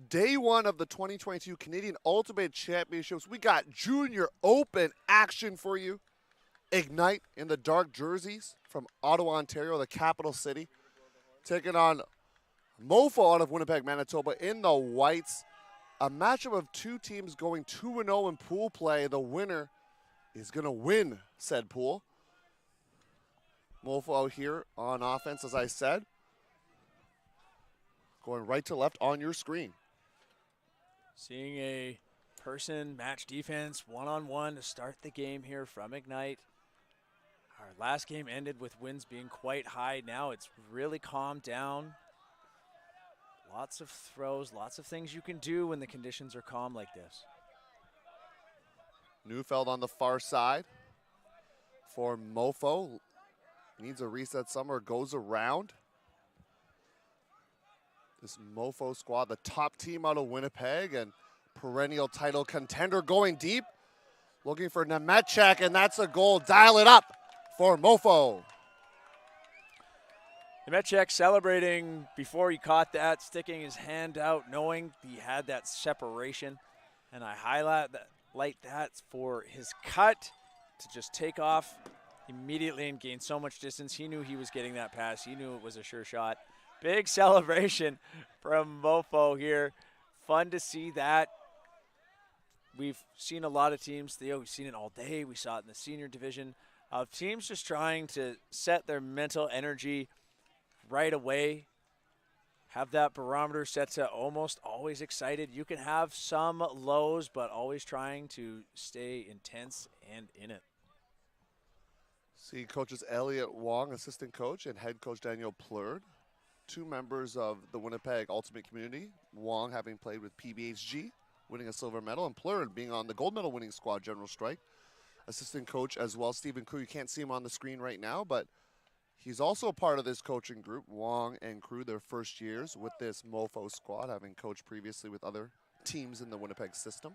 Day one of the 2022 Canadian Ultimate Championships. We got Junior Open action for you. Ignite in the dark jerseys from Ottawa, Ontario, the capital city. Taking on Mofo out of Winnipeg, Manitoba in the whites. A matchup of two teams going 2-0 in pool play. The winner is going to win said pool. Mofo out here on offense, as I said. Going right to left on your screen. Seeing a person match defense one-on-one to start the game here from Ignite. Our last game ended with winds being quite high. Now it's really calmed down. Lots of throws, lots of things you can do when the conditions are calm like this. Neufeld on the far side for Mofo. Needs a reset somewhere, goes around. This Mofo squad, the top team out of Winnipeg and perennial title contender, going deep. Looking for Nemechek, and that's a goal. Dial it up for Mofo. Nemechek celebrating before he caught that, sticking his hand out, knowing he had that separation. And I highlight that for his cut to just take off immediately and gain so much distance. He knew he was getting that pass. He knew it was a sure shot. Big celebration from Mofo here. Fun to see that. We've seen a lot of teams, Theo, we've seen it all day. We saw it in the senior division of teams just trying to set their mental energy right away. Have that barometer set to almost always excited. You can have some lows, but always trying to stay intense and in it. See coaches Elliot Wong, assistant coach, and head coach Daniel Plurd. Two members of the Winnipeg Ultimate community. Wong having played with PBHG, winning a silver medal, and Plurd being on the gold medal winning squad, General Strike. Assistant coach as well, Stephen Crew. You can't see him on the screen right now, but he's also a part of this coaching group. Wong and Crew, their first years with this Mofo squad, having coached previously with other teams in the Winnipeg system.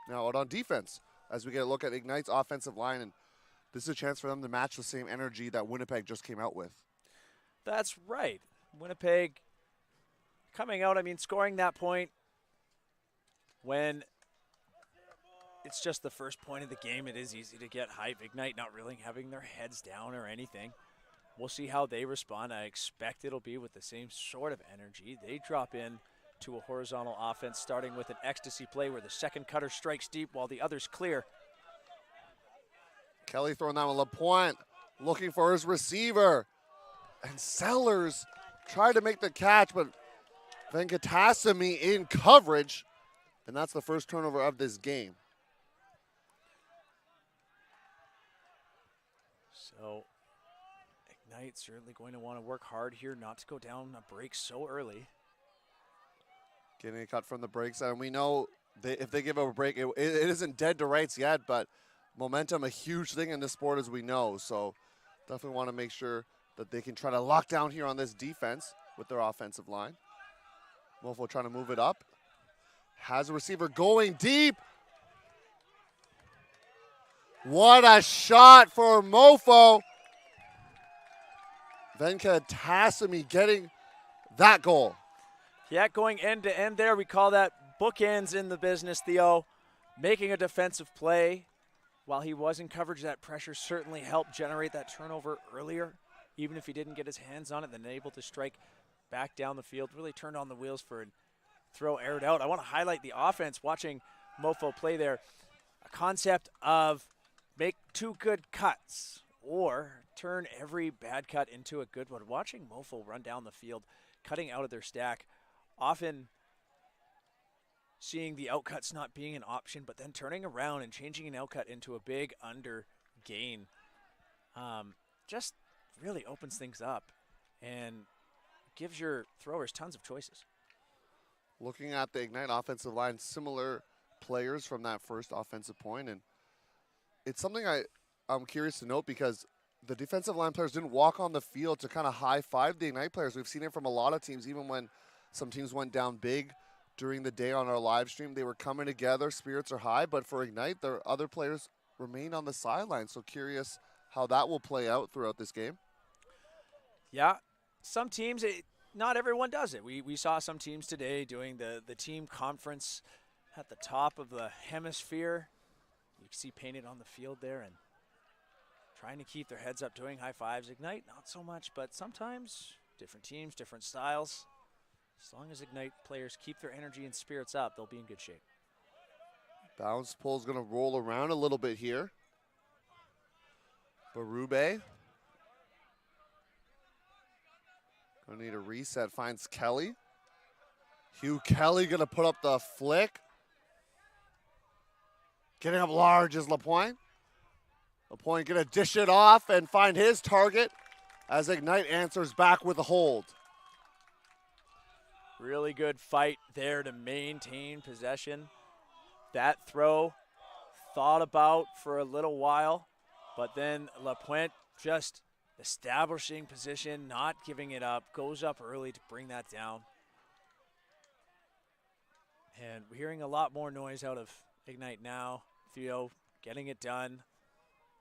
Now out on defense, as we get a look at Ignite's offensive line, and this is a chance for them to match the same energy that Winnipeg just came out with. That's right. Winnipeg coming out, scoring that point when it's just the first point of the game, it is easy to get hype. Ignite not really having their heads down or anything. We'll see how they respond. I expect it'll be with the same sort of energy. They drop in to a horizontal offense, starting with an ecstasy play where the second cutter strikes deep while the others clear. Kelly throwing that one. LaPointe looking for his receiver. And Sellers tried to make the catch, but Venkatasammy in coverage. And that's the first turnover of this game. So Ignite certainly going to want to work hard here not to go down a break so early. Getting a cut from the break side. And we know if they give up a break, it isn't dead to rights yet, but momentum a huge thing in this sport, as we know. So definitely want to make sure that they can try to lock down here on this defense with their offensive line. Mofo trying to move it up. Has a receiver going deep. What a shot for Mofo. Venkatasammy getting that goal. Yeah, going end to end there. We call that bookends in the business, Theo. Making a defensive play while he was in coverage. That pressure certainly helped generate that turnover earlier. Even if he didn't get his hands on it, then able to strike back down the field. Really turned on the wheels for a throw aired out. I want to highlight the offense watching Mofo play there. A concept of make two good cuts or turn every bad cut into a good one. Watching Mofo run down the field, cutting out of their stack, often seeing the outcuts not being an option, but then turning around and changing an outcut into a big under gain. Just really opens things up and gives your throwers tons of choices. Looking at the Ignite offensive line, similar players from that first offensive point, and it's something I'm curious to note because the defensive line players didn't walk on the field to kind of high-five the Ignite players. We've seen it from a lot of teams, even when some teams went down big during the day on our live stream. They were coming together, spirits are high, but for Ignite, their other players remain on the sideline. So curious how that will play out throughout this game. Yeah, some teams, not everyone does it. We saw some teams today doing the team conference at the top of the hemisphere. You can see painted on the field there and trying to keep their heads up, doing high fives. Ignite, not so much, but sometimes different teams, different styles. As long as Ignite players keep their energy and spirits up, they'll be in good shape. Bounce pull's going to roll around a little bit here. Berube. Gonna need a reset, finds Kelly. Hugh Kelly gonna put up the flick. Getting up large is LaPointe. LaPointe gonna dish it off and find his target as Ignite answers back with a hold. Really good fight there to maintain possession. That throw thought about for a little while, but then LaPointe just establishing position, not giving it up, goes up early to bring that down. And we're hearing a lot more noise out of Ignite now. Theo getting it done,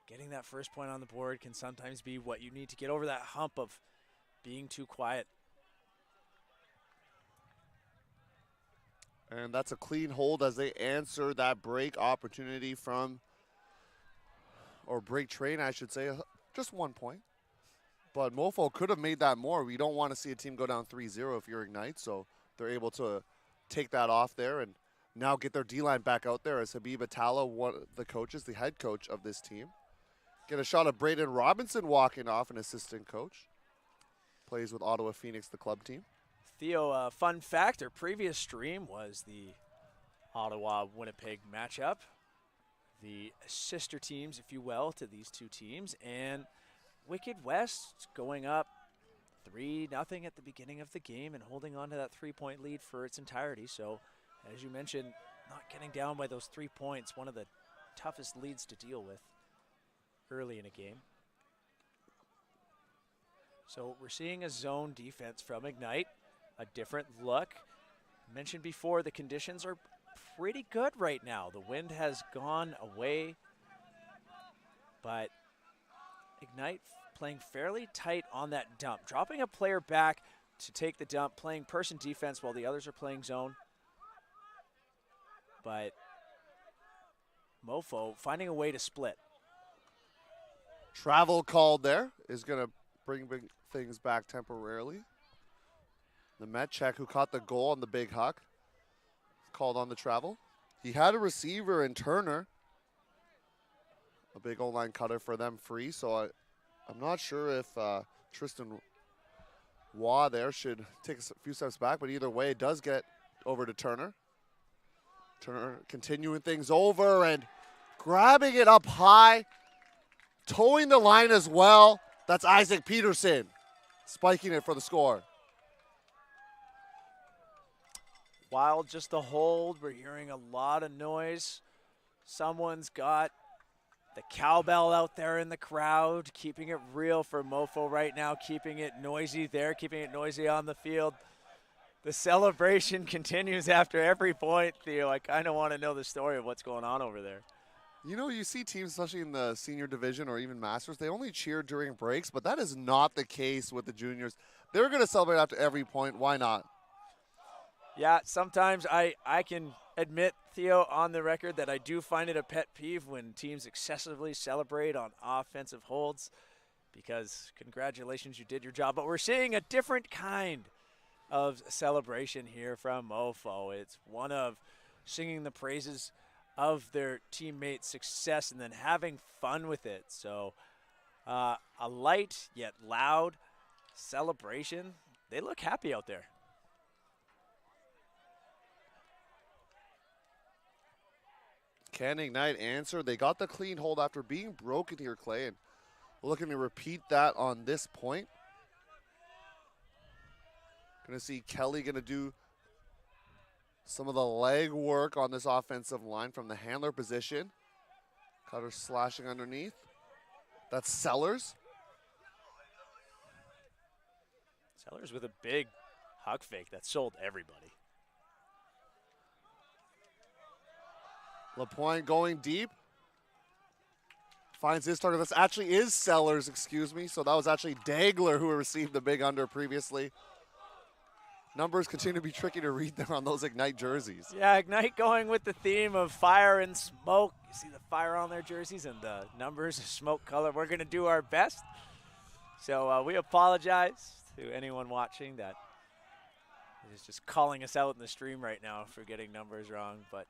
getting that first point on the board can sometimes be what you need to get over that hump of being too quiet. And that's a clean hold as they answer that break opportunity from, or break train, I should say, just 1 point. But Mofo could have made that more. We don't want to see a team go down 3-0 if you're Ignite, so they're able to take that off there and now get their D-line back out there as Habib Atala, one of the coaches, the head coach of this team. Get a shot of Braden Robinson walking off, an assistant coach. Plays with Ottawa Phoenix, the club team. Theo, fun fact, our previous stream was the Ottawa-Winnipeg matchup. The sister teams, if you will, to these two teams. And Wicked West going up 3-0 at the beginning of the game and holding on to that 3-point lead for its entirety. So, as you mentioned, not getting down by those 3 points, one of the toughest leads to deal with early in a game. So we're seeing a zone defense from Ignite, a different look. Mentioned before, the conditions are pretty good right now. The wind has gone away, but Ignite playing fairly tight on that dump, dropping a player back to take the dump, playing person defense while the others are playing zone. But Mofo finding a way to split. Travel called there is going to bring things back temporarily. The Metchek, who caught the goal on the big huck, called on the travel. He had a receiver in Turner, a big O-line cutter for them free, so I'm not sure if Tristan Waugh there should take a few steps back, but either way, it does get over to Turner. Turner continuing things over and grabbing it up high, towing the line as well. That's Isaac Peterson spiking it for the score. Wild just the hold. We're hearing a lot of noise. Someone's got the cowbell out there in the crowd, keeping it real for Mofo right now, keeping it noisy there, keeping it noisy on the field. The celebration continues after every point, Theo. I kind of want to know the story of what's going on over there. You know, you see teams, especially in the senior division or even Masters, they only cheer during breaks, but that is not the case with the juniors. They're going to celebrate after every point. Why not? Yeah, sometimes I can admit, Theo, on the record that I do find it a pet peeve when teams excessively celebrate on offensive holds because congratulations, you did your job. But we're seeing a different kind of celebration here from Mofo. It's one of singing the praises of their teammates' success and then having fun with it. So a light yet loud celebration. They look happy out there. Can Ignite answer? They got the clean hold after being broken here, Clay, and we're looking to repeat that on this point. Going to see Kelly going to do some of the leg work on this offensive line from the handler position. Cutter slashing underneath. That's Sellers. Sellers with a big hug fake that sold everybody. LaPointe going deep. Finds his target. This actually is Sellers, excuse me. So that was actually Dagler who received the big under previously. Numbers continue to be tricky to read there on those Ignite jerseys. Yeah, Ignite going with the theme of fire and smoke. You see the fire on their jerseys and the numbers, smoke color. We're going to do our best. So we apologize to anyone watching that is just calling us out in the stream right now for getting numbers wrong. But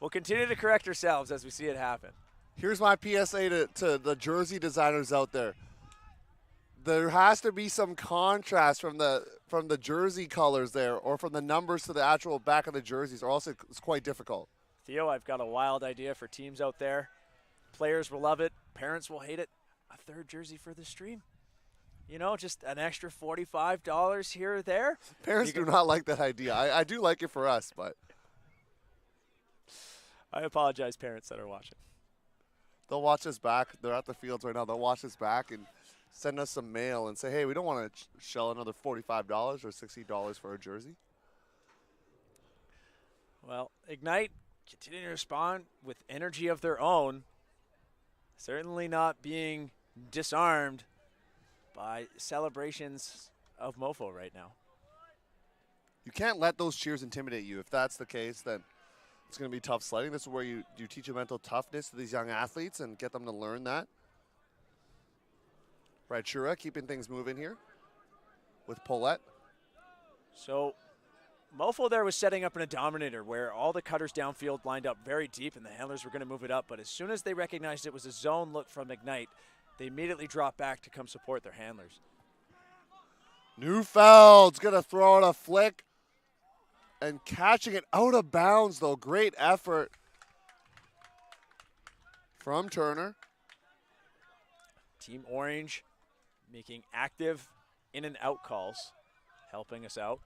we'll continue to correct ourselves as we see it happen. Here's my PSA to the jersey designers out there. There has to be some contrast from the jersey colors there, or from the numbers to the actual back of the jerseys, or else it's quite difficult. Theo, I've got a wild idea for teams out there. Players will love it. Parents will hate it. A third jersey for the stream. You know, just an extra $45 here or there. Parents do not like that idea. I do like it for us, but. I apologize, parents that are watching. They'll watch us back. They're at the fields right now. They'll watch us back and send us some mail and say, hey, we don't want to shell another $45 or $60 for a jersey. Well, Ignite continuing to respond with energy of their own. Certainly not being disarmed by celebrations of Mofo right now. You can't let those cheers intimidate you. If that's the case, then it's going to be tough sledding. This is where you teach a mental toughness to these young athletes and get them to learn that. Right, Shura keeping things moving here with Paulette. So Mofo there was setting up in a dominator where all the cutters downfield lined up very deep and the handlers were going to move it up. But as soon as they recognized it was a zone look from Ignite, they immediately dropped back to come support their handlers. Neufeld's going to throw out a flick and catching it out of bounds, though. Great effort from Turner. Team Orange making active in and out calls, helping us out.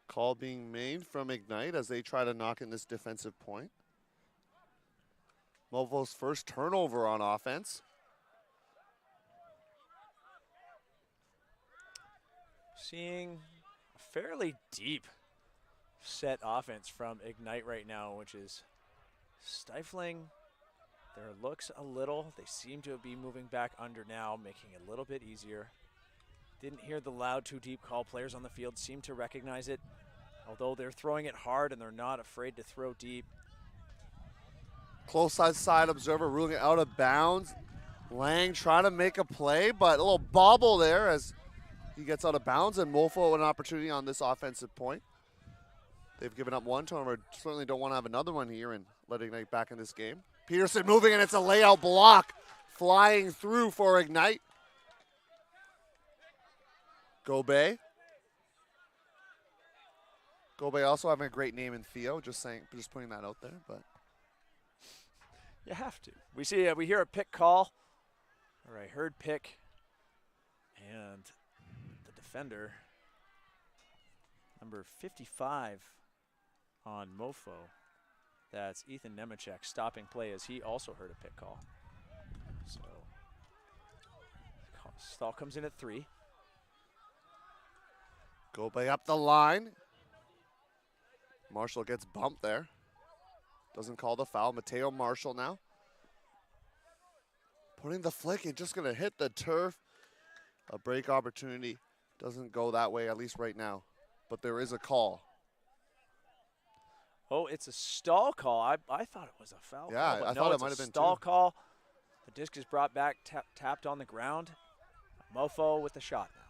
Call being made from Ignite as they try to knock in this defensive point. Mofo's first turnover on offense. Seeing a fairly deep set offense from Ignite right now, which is stifling their looks a little. They seem to be moving back under now, making it a little bit easier. Didn't hear the loud too deep call. Players on the field seem to recognize it, although they're throwing it hard and they're not afraid to throw deep. Close side observer ruling it out of bounds. Lang trying to make a play, but a little bobble there as he gets out of bounds, and Mofo an opportunity on this offensive point. They've given up one turnover. Certainly don't want to have another one here and let Ignite back in this game. Peterson moving, and it's a layout block flying through for Ignite. Gobey. Gobey also having a great name in Theo. Just putting that out there, but you have to. We hear a pick call, or I heard pick, and the defender, number 55 on Mofo. That's Ethan Nemechek stopping play as he also heard a pick call. So stall comes in at 3. Gobey up the line. Marshall gets bumped there. Doesn't call the foul. Mateo Marshall now. Putting the flick in, just going to hit the turf. A break opportunity. Doesn't go that way, at least right now. But there is a call. Oh, it's a stall call. I thought it was a foul yeah, call. I thought it might have been stall too. Call. The disc is brought back, tapped on the ground. Mofo with the shot now.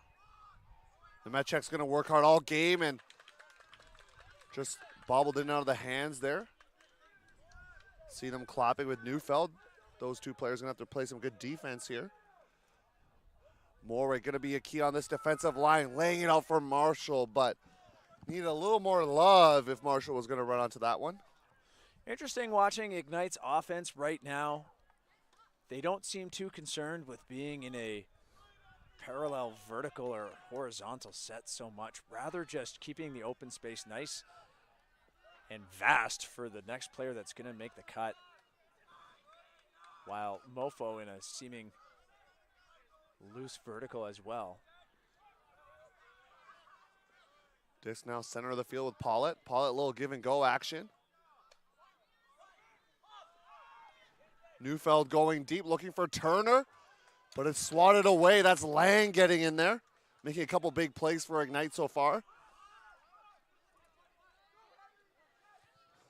Nemechek's going to work hard all game and just bobbled in and out of the hands there. See them clapping with Neufeld. Those two players going to have to play some good defense here. Morey going to be a key on this defensive line, laying it out for Marshall, but need a little more love if Marshall was going to run onto that one. Interesting watching Ignite's offense right now. They don't seem too concerned with being in a parallel vertical or horizontal set so much, rather just keeping the open space nice and vast for the next player that's going to make the cut, while Mofo in a seeming loose vertical as well. Disc now center of the field with Paulette. Paulette, little give and go action. Neufeld going deep, looking for Turner. But it's swatted away. That's Lang getting in there, making a couple big plays for Ignite so far.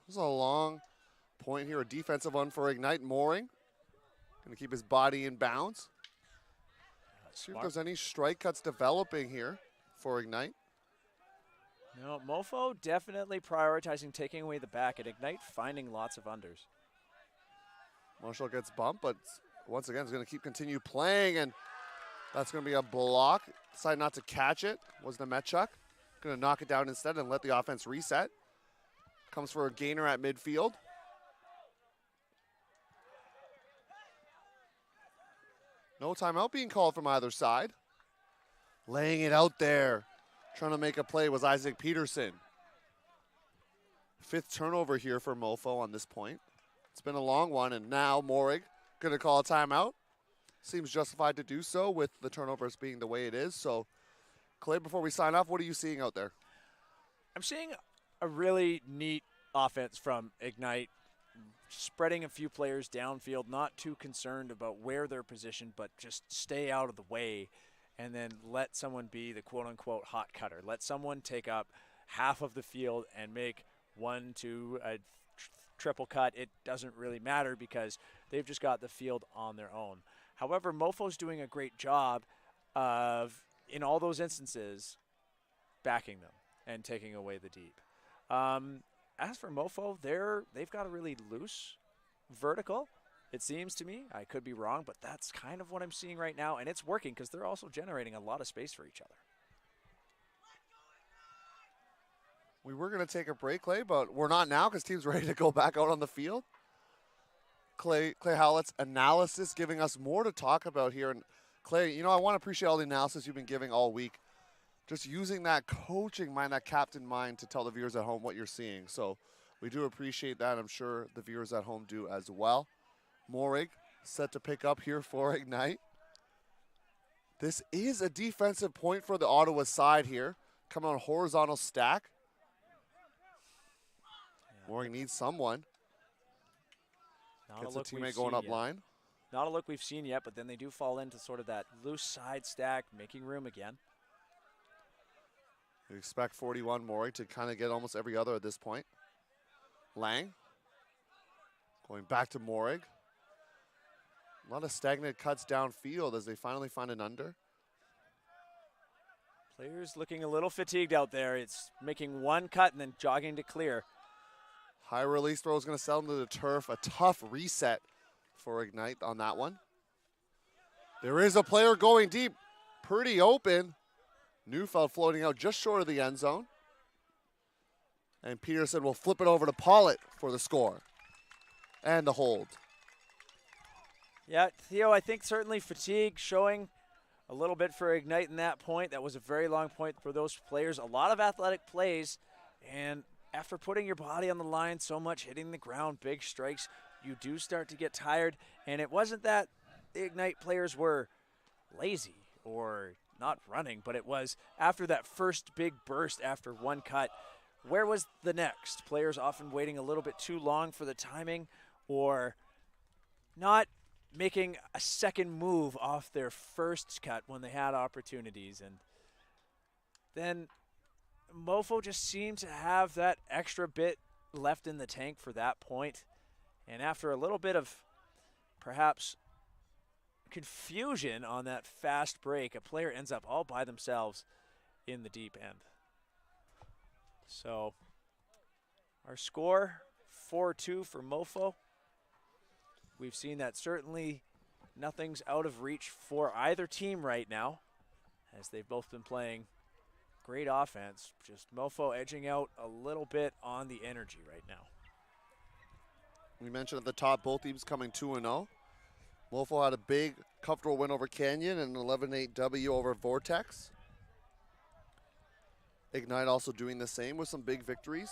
There's a long point here, a defensive one for Ignite. Mooring, going to keep his body in bounds. See if there's any strike cuts developing here for Ignite. No, Mofo definitely prioritizing taking away the back, and Ignite finding lots of unders. Marshall gets bumped, but once again is going to continue playing, and that's going to be a block. Decided not to catch it, was the Metchuk. Going to knock it down instead and let the offense reset. Comes for a gainer at midfield. No timeout being called from either side. Laying it out there. Trying to make a play was Isaac Peterson. 5th turnover here for Mofo on this point. It's been a long one, and now Morig going to call a timeout. Seems justified to do so with the turnovers being the way it is. So, Clay, before we sign off, what are you seeing out there? I'm seeing a really neat offense from Ignite, spreading a few players downfield, not too concerned about where they're positioned, but just stay out of the way and then let someone be the quote-unquote hot cutter. Let someone take up half of the field and make 1, 2, a triple cut. It doesn't really matter because they've just got the field on their own. However, Mofo's doing a great job of, in all those instances, backing them and taking away the deep. As for Mofo, they've got a really loose vertical, it seems to me. I could be wrong, but that's kind of what I'm seeing right now, and it's working because they're also generating a lot of space for each other. We were going to take a break, Clay, but we're not now because team's ready to go back out on the field. Clay Howlett's analysis giving us more to talk about here. And Clay, I want to appreciate all the analysis you've been giving all week. Just using that coaching mind, that captain mind to tell the viewers at home what you're seeing. So we do appreciate that. I'm sure the viewers at home do as well. Morig set to pick up here for Ignite. This is a defensive point for the Ottawa side here. Coming on horizontal stack. Morig needs someone. Gets a teammate going up line. Not a look we've seen yet, but then they do fall into sort of that loose side stack, making room again. We expect 41 Morig to kind of get almost every other at this point. Lang going back to Morig. A lot of stagnant cuts downfield as they finally find an under. Players looking a little fatigued out there. It's making one cut and then jogging to clear. High release throw is going to sell into the turf. A tough reset for Ignite on that one. There is a player going deep. Pretty open. Neufeld floating out just short of the end zone. And Peterson will flip it over to Pollitt for the score. And the hold. Yeah, Theo, I think certainly fatigue showing a little bit for Ignite in that point. That was a very long point for those players. A lot of athletic plays. And after putting your body on the line so much, hitting the ground, big strikes, you do start to get tired. And it wasn't that the Ignite players were lazy or not running, but it was after that first big burst after one cut, where was the next? Players often waiting a little bit too long for the timing or not making a second move off their first cut when they had opportunities. And then Mofo just seemed to have that extra bit left in the tank for that point. And after a little bit of perhaps confusion on that fast break, a player ends up all by themselves in the deep end. So our score, 4-2 for Mofo. We've seen that certainly nothing's out of reach for either team right now, as they've both been playing great offense. Just Mofo edging out a little bit on the energy right now. We mentioned at the top, both teams coming 2-0. Mofo had a big, comfortable win over Canyon and an 11-8 W over Vortex. Ignite also doing the same with some big victories,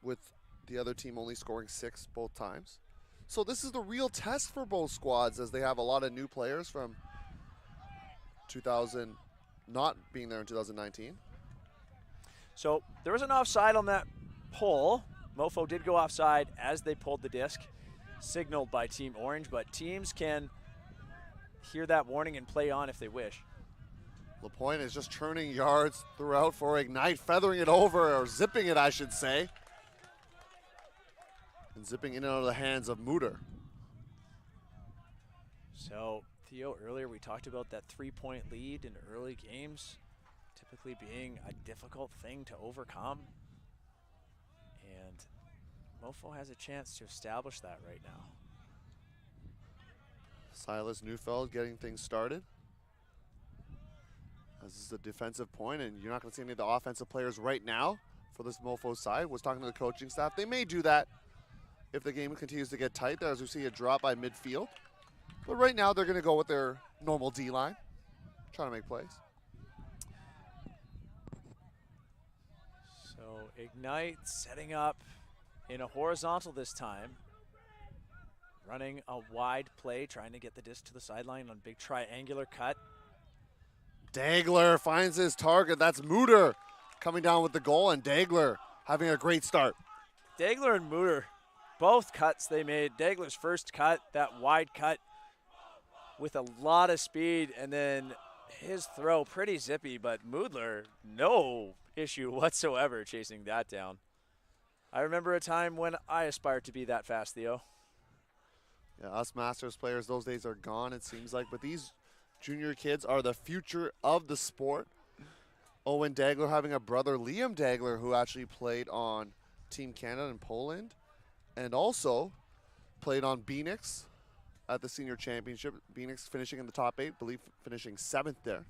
with the other team only scoring 6 both times. So this is the real test for both squads, as they have a lot of new players from 2000 not being there in 2019. So there was an offside on that pull. Mofo did go offside as they pulled the disc, signaled by Team Orange, but teams can hear that warning and play on if they wish. LaPointe is just churning yards throughout for Ignite, feathering it over, or zipping it, I should say. And zipping in and out of the hands of Mutter. So, Theo, earlier we talked about that 3-point lead in early games typically being a difficult thing to overcome. And Mofo has a chance to establish that right now. Silas Neufeld getting things started. This is a defensive point, and you're not going to see any of the offensive players right now for this Mofo side. Was talking to the coaching staff. They may do that if the game continues to get tight there, as we see a drop by midfield. But right now, they're going to go with their normal D-line, trying to make plays. So Ignite setting up in a horizontal this time. Running a wide play, trying to get the disc to the sideline on big triangular cut. Dagler finds his target. That's Mutter coming down with the goal, and Dagler having a great start. Dagler and Mutter, both cuts they made. Dagler's first cut, that wide cut with a lot of speed, and then his throw pretty zippy, but Mudler, no issue whatsoever chasing that down. I remember a time when I aspired to be that fast, Theo. Yeah, us Masters players, those days are gone, it seems like, but these junior kids are the future of the sport. Owen Dagler having a brother, Liam Dagler, who actually played on Team Canada in Poland and also played on Phoenix at the senior championship. Phoenix finishing in the top 8, believe finishing 7th there.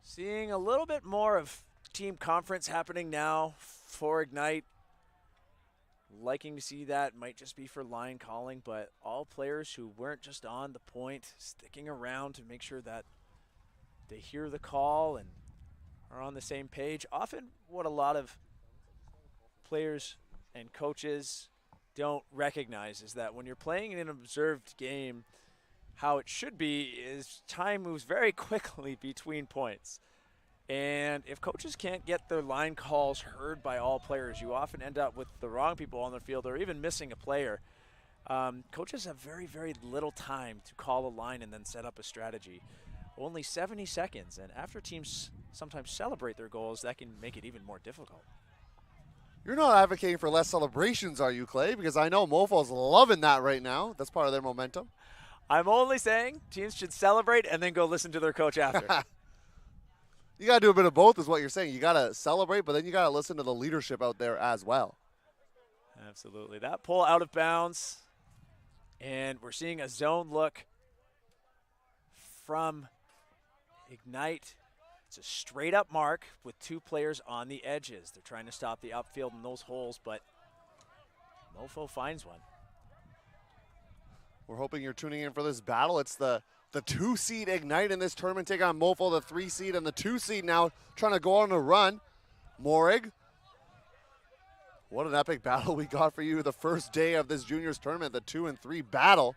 Seeing a little bit more of team conference happening now for Ignite. Liking to see that. Might just be for line calling, but all players who weren't just on the point sticking around to make sure that they hear the call and are on the same page. Often what a lot of players and coaches don't recognize is that when you're playing in an observed game, how it should be is time moves very quickly between points. And if coaches can't get their line calls heard by all players, you often end up with the wrong people on the field or even missing a player. Coaches have very, very little time to call a line and then set up a strategy. Only 70 seconds, and after teams sometimes celebrate their goals, that can make it even more difficult. You're not advocating for less celebrations, are you, Clay? Because I know Mofo's loving that right now. That's part of their momentum. I'm only saying teams should celebrate and then go listen to their coach after. You got to do a bit of both is what you're saying. You got to celebrate, but then you got to listen to the leadership out there as well. Absolutely. That pull out of bounds, and we're seeing a zone look from Ignite. It's a straight-up mark with two players on the edges. They're trying to stop the upfield in those holes, but Mofo finds one. We're hoping you're tuning in for this battle. It's the 2-seed Ignite in this tournament take on Mofo, the 3-seed, and the 2-seed now trying to go on a run. Morig, what an epic battle we got for you the first day of this juniors tournament, the 2 and 3 battle.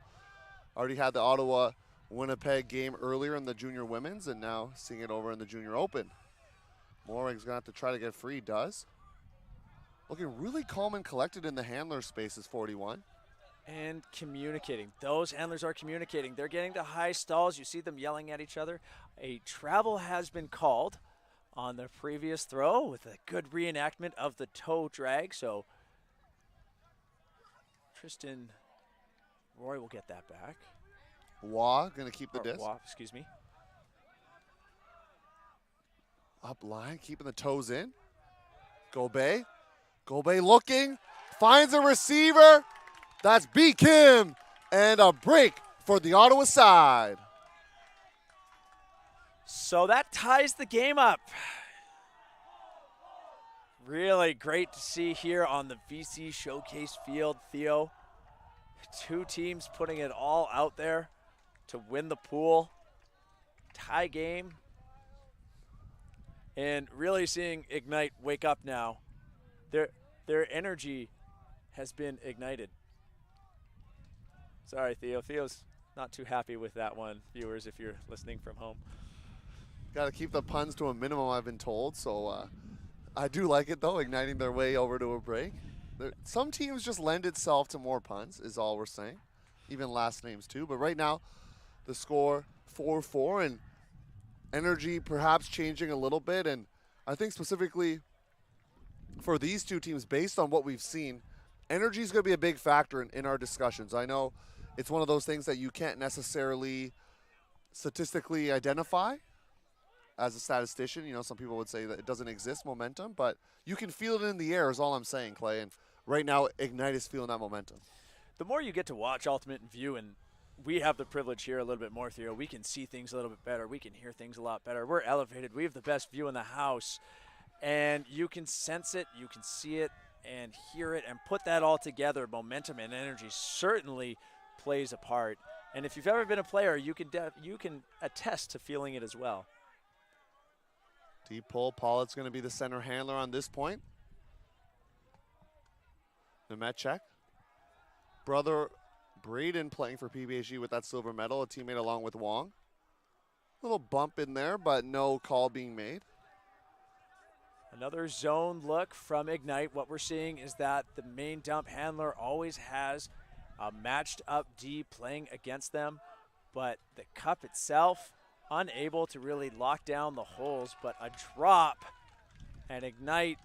Already had the Ottawa Winnipeg game earlier in the junior women's, and now seeing it over in the junior open. Morig's gonna have to try to get free, does. Looking really calm and collected in the handler spaces, 41. And communicating. Those handlers are communicating. They're getting to high stalls. You see them yelling at each other. A travel has been called on the previous throw with a good reenactment of the toe drag. So Tristan Roy will get that back. Waugh gonna keep the disc. Waugh, excuse me. Up line, keeping the toes in. Gobey. Gobey looking. Finds a receiver. That's B. Kim, and a break for the Ottawa side. So that ties the game up. Really great to see here on the VC Showcase field, Theo. Two teams putting it all out there to win the pool. Tie game. And really seeing Ignite wake up now. Their energy has been ignited. Sorry, Theo. Theo's not too happy with that one, viewers, if you're listening from home. Got to keep the puns to a minimum, I've been told. So I do like it, though, igniting their way over to a break. Some teams just lend itself to more puns, is all we're saying. even last names too. But right now, the score 4-4, and energy perhaps changing a little bit. And I think specifically for these two teams, based on what we've seen, energy is going to be a big factor in our discussions. I know it's one of those things that you can't necessarily statistically identify as a statistician. You know, some people would say that it doesn't exist, momentum, but you can feel it in the air is all I'm saying, Clay. And right now, Ignite is feeling that momentum. The more you get to watch Ultimate and view, and we have the privilege here a little bit more, Theo, we can see things a little bit better. We can hear things a lot better. We're elevated. We have the best view in the house, and you can sense it, you can see it, and hear it, and put that all together. Momentum and energy certainly plays a part. And if you've ever been a player, you can attest to feeling it as well. Deep pull. Pollitt's going to be the center handler on this point. Nemechek. Brother Braden playing for PBHG with that silver medal, a teammate along with Wong. Little bump in there, but no call being made. Another zone look from Ignite. What we're seeing is that the main dump handler always has a matched up D playing against them, but the cup itself unable to really lock down the holes, but a drop, and Ignite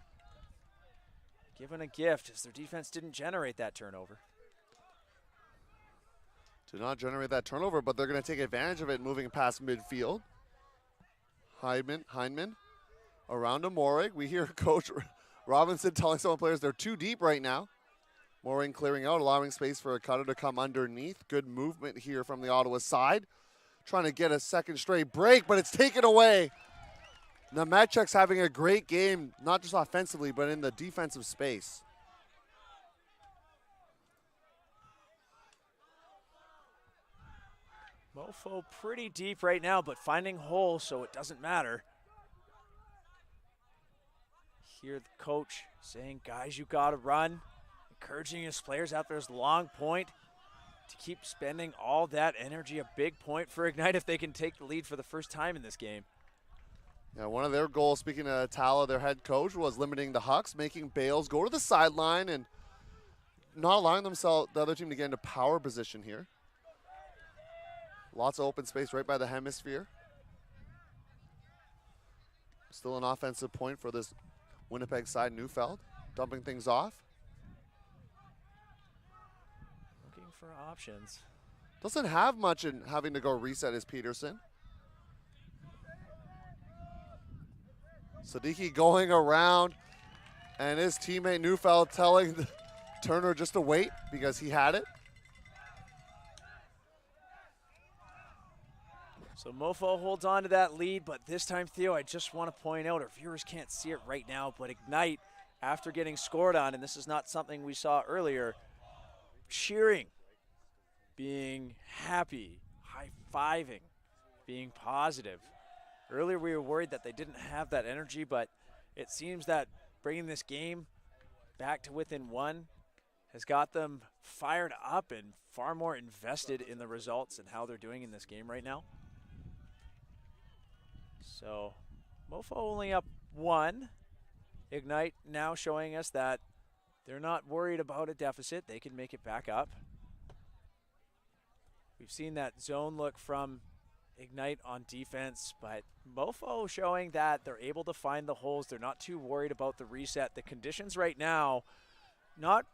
given a gift as their defense didn't generate that turnover. Did not generate that turnover, but they're going to take advantage of it moving past midfield. Heineman around to Morig. We hear Coach Robinson telling some players they're too deep right now. Moring clearing out, allowing space for a cutter to come underneath. Good movement here from the Ottawa side. Trying to get a second straight break, but it's taken away. Nemechek's having a great game, not just offensively, but in the defensive space. Mofo pretty deep right now, but finding holes, so it doesn't matter. Hear the coach saying, guys, you got to run. Encouraging his players out there's long point to keep spending all that energy. A big point for Ignite if they can take the lead for the first time in this game. Yeah, one of their goals, speaking of Tala, their head coach, was limiting the Hucks, making Bales go to the sideline and not allowing the other team to get into power position here. Lots of open space right by the hemisphere. Still an offensive point for this Winnipeg side. Neufeld dumping things off. Looking for options. Doesn't have much in having to go reset is Peterson. Sadiki going around, and his teammate Neufeld telling Turner just to wait because he had it. So Mofo holds on to that lead, but this time, Theo, I just want to point out, our viewers can't see it right now, but Ignite, after getting scored on, and this is not something we saw earlier, cheering, being happy, high-fiving, being positive. Earlier we were worried that they didn't have that energy, but it seems that bringing this game back to within one has got them fired up and far more invested in the results and how they're doing in this game right now. So Mofo only up one. Ignite now showing us that they're not worried about a deficit. They can make it back up. We've seen that zone look from Ignite on defense, but Mofo showing that they're able to find the holes. They're not too worried about the reset. The conditions right now not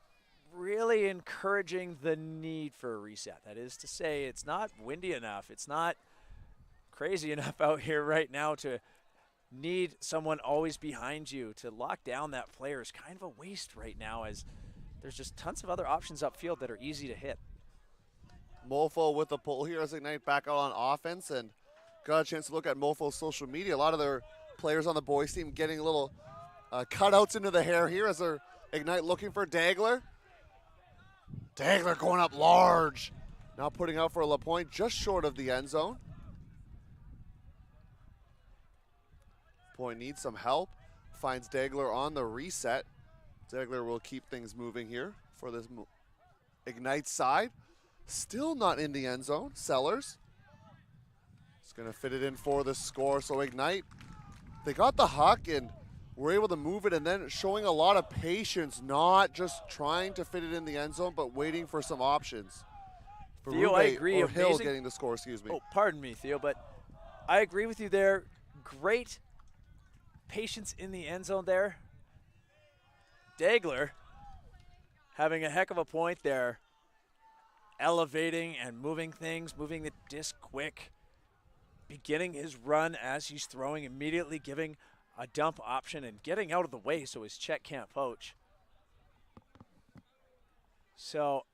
really encouraging the need for a reset. That is to say, it's not windy enough. It's not crazy enough out here right now to need someone always behind you. To lock down that player is kind of a waste right now, as there's just tons of other options upfield that are easy to hit. Mofo with the pull here as Ignite back out on offense, and got a chance to look at Mofo's social media. A lot of their players on the boys team getting little cutouts into the hair here as they're Ignite looking for Dagler. Dagler going up large. Now putting out for a LaPointe just short of the end zone. Point needs some help. Finds Dagler on the reset. Dagler will keep things moving here for this Ignite side. Still not in the end zone. Sellers. It's going to fit it in for the score. So Ignite, they got the huck and were able to move it, and then showing a lot of patience, not just trying to fit it in the end zone, but waiting for some options. Theo, I Berube agree. or Hill Amazing. getting the score, excuse me. Oh, pardon me, Theo, but I agree with you there. Great patience in the end zone there. Dagler having a heck of a point there. Elevating and moving things, moving the disc quick. Beginning his run as he's throwing, immediately giving a dump option and getting out of the way so his check can't poach. So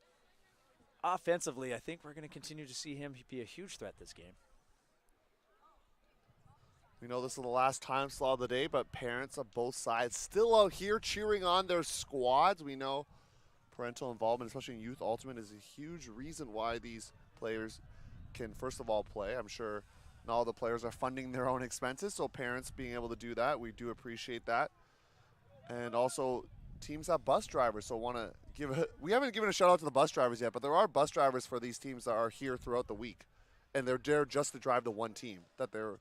offensively, I think we're going to continue to see him be a huge threat this game. We know this is the last time slot of the day, but parents of both sides still out here cheering on their squads. We know parental involvement, especially in youth ultimate, is a huge reason why these players can, first of all, play. I'm sure not all the players are funding their own expenses, so parents being able to do that, we do appreciate that. And also, teams have bus drivers, so want to we haven't given a shout out to the bus drivers yet, but there are bus drivers for these teams that are here throughout the week, and they're there just to drive the one team that they're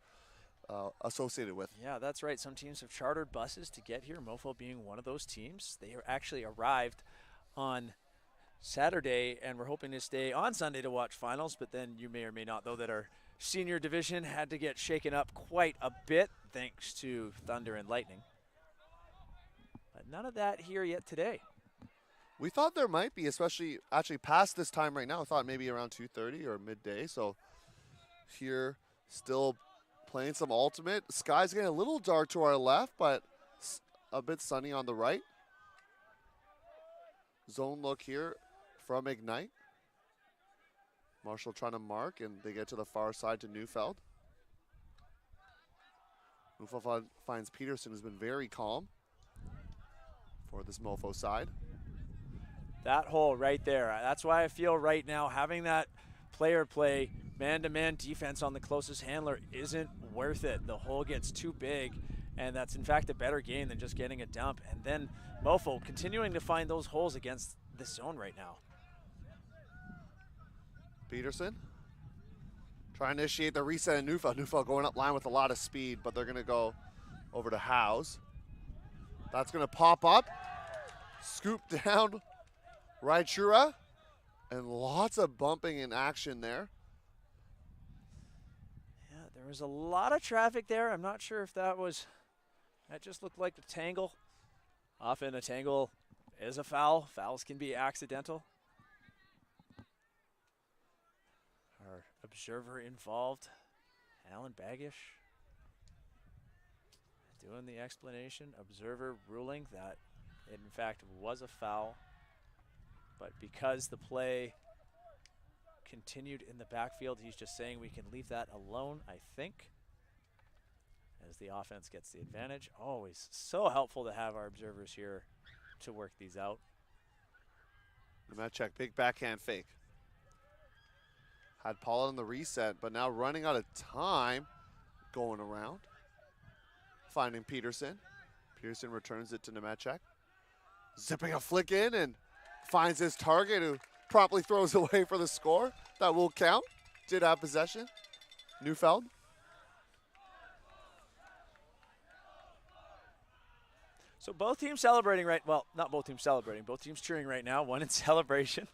associated with. Yeah, that's right. Some teams have chartered buses to get here, Mofo being one of those teams. They actually arrived on Saturday, and we're hoping to stay on Sunday to watch finals, but then you may or may not know that our senior division had to get shaken up quite a bit thanks to thunder and lightning. But none of that here yet today. We thought there might be, especially actually past this time right now. I thought maybe around 2:30 or midday. So here still playing some ultimate. Sky's getting a little dark to our left, but a bit sunny on the right. Zone look here from Ignite. Marshall trying to mark, and they get to the far side to Neufeld. Mofo finds Peterson, who's been very calm for this Mofo side. That hole right there. That's why I feel right now having that player play man-to-man defense on the closest handler isn't worth it. The hole gets too big, and that's in fact a better game than just getting a dump. And then Mofo continuing to find those holes against this zone right now. Peterson trying to initiate the reset in Neufeld. Neufeld going up line with a lot of speed, but they're going to go over to Howes. That's going to pop up, scoop down Raichura, and lots of bumping in action there. Yeah, there was a lot of traffic there. I'm not sure if that just looked like a tangle. Often a tangle is a foul. Fouls can be accidental. Our observer involved, Alan Baggish, doing the explanation. Observer ruling that it in fact was a foul, but because the play continued in the backfield, he's just saying we can leave that alone, I think, as the offense gets the advantage. Always so helpful to have our observers here to work these out. Matt check, big backhand fake. Had Paul on the reset, but now running out of time, going around. Finding Peterson. Peterson returns it to Nemechek. Zipping a flick in and finds his target, who promptly throws away for the score. That will count. Did have possession. Neufeld. So both teams celebrating well, not both teams celebrating, both teams cheering right now. One in celebration.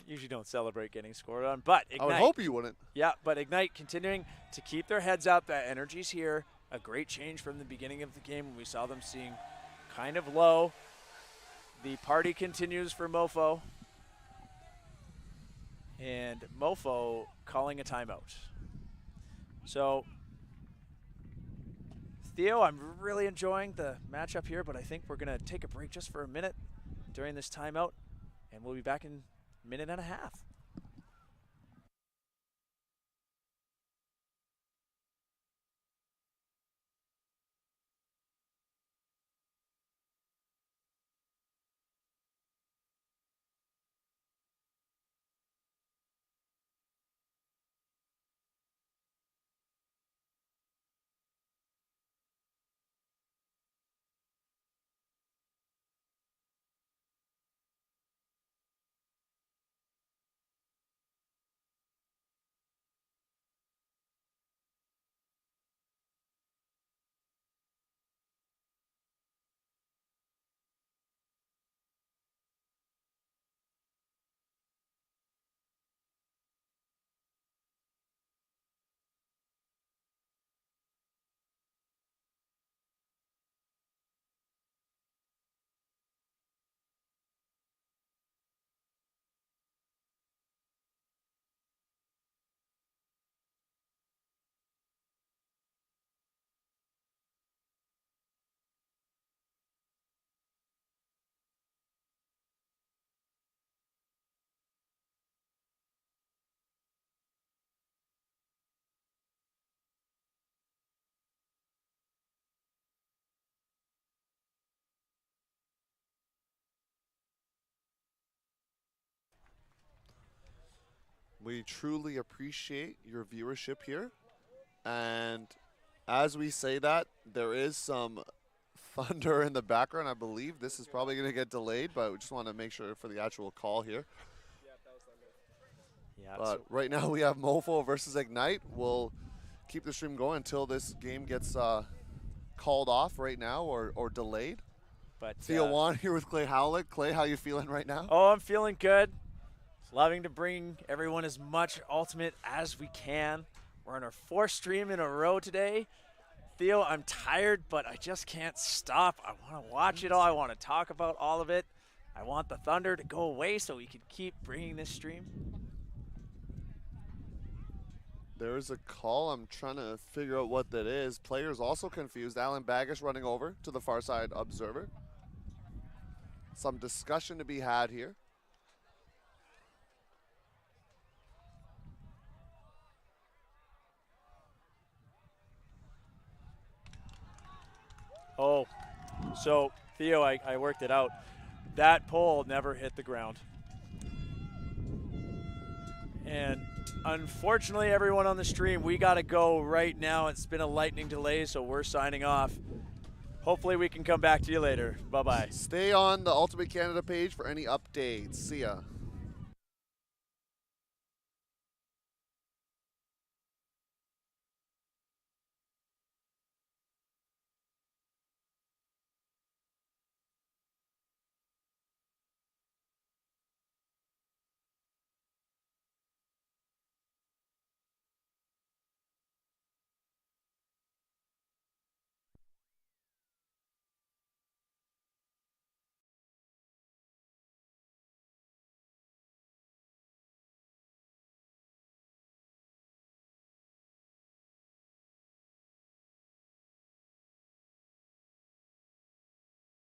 Usually don't celebrate getting scored on, but Ignite. I would hope you wouldn't. Yeah, but Ignite continuing to keep their heads up. That energy's here. A great change from the beginning of the game when we saw them seeing kind of low. The party continues for Mofo. And Mofo calling a timeout. So, Theo, I'm really enjoying the matchup here, but I think we're going to take a break just for a minute during this timeout, and we'll be back in a minute and a half. We truly appreciate your viewership here. And as we say that, there is some thunder in the background. I believe this is probably going to get delayed, but we just want to make sure for the actual call here. Yeah, But right now we have Mofo versus Ignite. We'll keep the stream going until this game gets called off right now or delayed. but Theo Wan here with Clay Howlett. Clay, how you feeling right now? Oh, I'm feeling good. Loving to bring everyone as much Ultimate as we can. We're on our 4th stream in a row today. Theo, I'm tired, but I just can't stop. I want to watch it all. I want to talk about all of it. I want the thunder to go away so we can keep bringing this stream. There's a call. I'm trying to figure out what that is. Players also confused. Alan Baggish running over to the far side observer. Some discussion to be had here. Oh, so Theo, I worked it out. That pole never hit the ground. And unfortunately, everyone on the stream, we got to go right now. It's been a lightning delay, so we're signing off. Hopefully we can come back to you later. Bye-bye. Stay on the Ultimate Canada page for any updates. See ya.